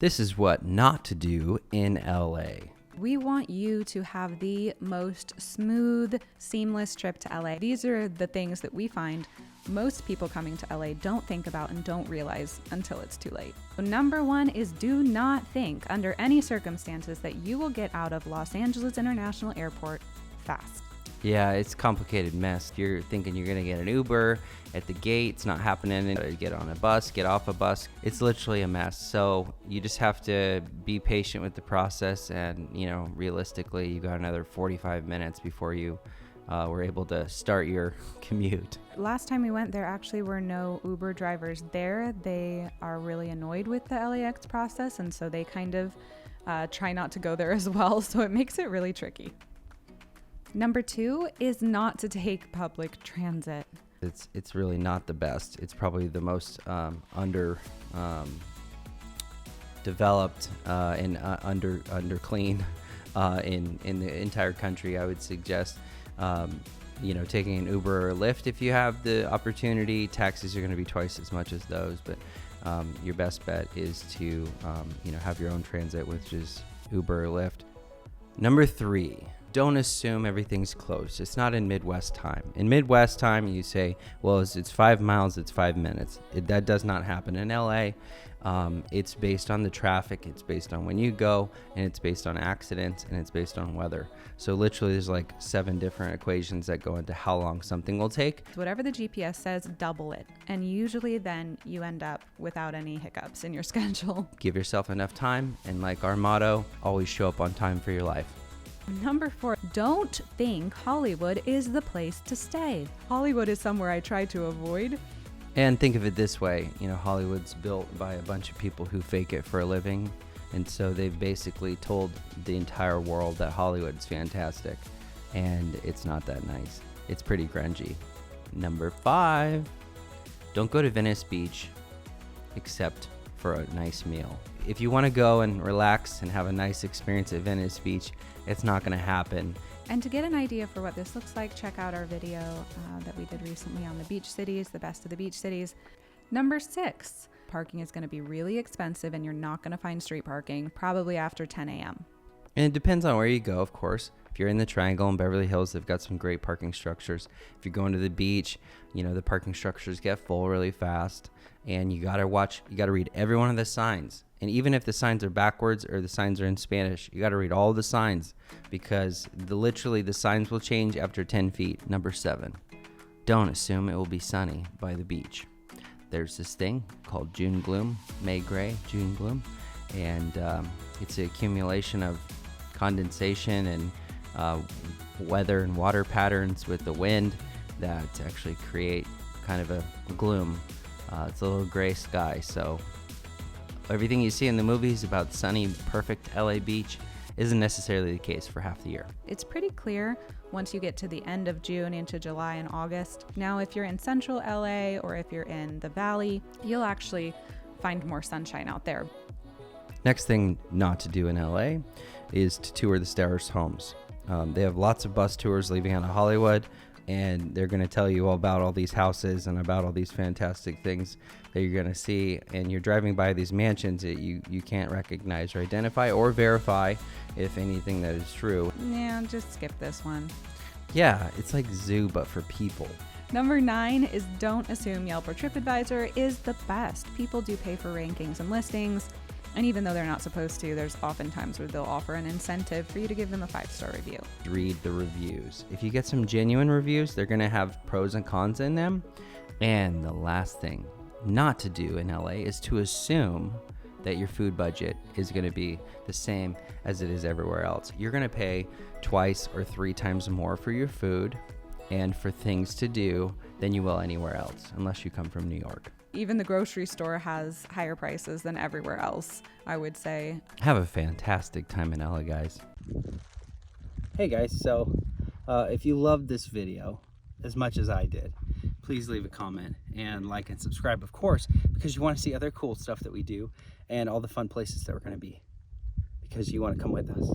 This is what not to do in LA. We want you to have the most smooth, seamless trip to LA. These are the things that we find most people coming to LA don't think about and don't realize until it's too late. So number one is do not think under any circumstances that you will get out of Los Angeles International Airport fast. Yeah, it's a complicated mess. You're thinking you're going to get an Uber at the gate. It's not happening. Get on a bus, get off a bus. It's literally a mess. So you just have to be patient with the process. And, realistically, you got another 45 minutes before you were able to start your commute. Last time we went, there actually were no Uber drivers there. They are really annoyed with the LAX process. And so they kind of try not to go there as well. So it makes it really tricky. Number two is not to take public transit. It's really not the best. It's probably the most developed and under clean in the entire country. I would suggest taking an Uber or a Lyft if you have the opportunity. Taxis are going to be twice as much as those, but your best bet is to have your own transit, which is Uber or Lyft. Number three. Don't assume everything's close. It's not in Midwest time. In Midwest time, you say, well, it's 5 miles, it's 5 minutes. That does not happen in LA. It's based on the traffic, it's based on when you go, and it's based on accidents, and it's based on weather. So literally there's like 7 different equations that go into how long something will take. Whatever the GPS says, double it. And usually then you end up without any hiccups in your schedule. Give yourself enough time, and like our motto, always show up on time for your life. Number 4, don't think Hollywood is the place to stay. Hollywood is somewhere I try to avoid. And think of it this way, Hollywood's built by a bunch of people who fake it for a living. And so they've basically told the entire world that Hollywood's fantastic. And it's not that nice. It's pretty grungy. Number 5, don't go to Venice Beach except for a nice meal. If you want to go and relax and have a nice experience at Venice Beach, it's not going to happen. And to get an idea for what this looks like, check out our video that we did recently on the beach cities, the best of the beach cities. Number 6, parking is going to be really expensive and you're not going to find street parking, probably after 10 a.m. And it depends on where you go, of course. If you're in the Triangle in Beverly Hills, they've got some great parking structures. If you're going to the beach, the parking structures get full really fast. And you got to read every one of the signs. And even if the signs are backwards or the signs are in Spanish, you got to read all the signs because literally the signs will change after 10 feet. Number 7, don't assume it will be sunny by the beach. There's this thing called June gloom, May gray, June gloom. And it's an accumulation of condensation and weather and water patterns with the wind that actually create kind of a gloom. It's a little gray sky, so everything you see in the movies about sunny, perfect LA beach isn't necessarily the case for half the year. It's pretty clear once you get to the end of June into July and August. Now, if you're in central LA or if you're in the valley, you'll actually find more sunshine out there. Next thing not to do in LA is to tour the Starr's homes. They have lots of bus tours leaving out of Hollywood, and they're going to tell you all about all these houses and about all these fantastic things that you're going to see. And you're driving by these mansions that you can't recognize or identify or verify if anything that is true. Yeah, just skip this one. Yeah, it's like zoo, but for people. Number 9 is don't assume Yelp or TripAdvisor is the best. People do pay for rankings and listings. And even though they're not supposed to, there's often times where they'll offer an incentive for you to give them a 5-star review. Read the reviews. If you get some genuine reviews, they're going to have pros and cons in them. And the last thing not to do in LA is to assume that your food budget is going to be the same as it is everywhere else. You're going to pay 2 or 3 times more for your food and for things to do than you will anywhere else, unless you come from New York. Even the grocery store has higher prices than everywhere else, I would say. Have a fantastic time in LA, guys. Hey guys, so if you loved this video as much as I did, please leave a comment and like and subscribe, of course, because you want to see other cool stuff that we do and all the fun places that we're going to be, because you want to come with us.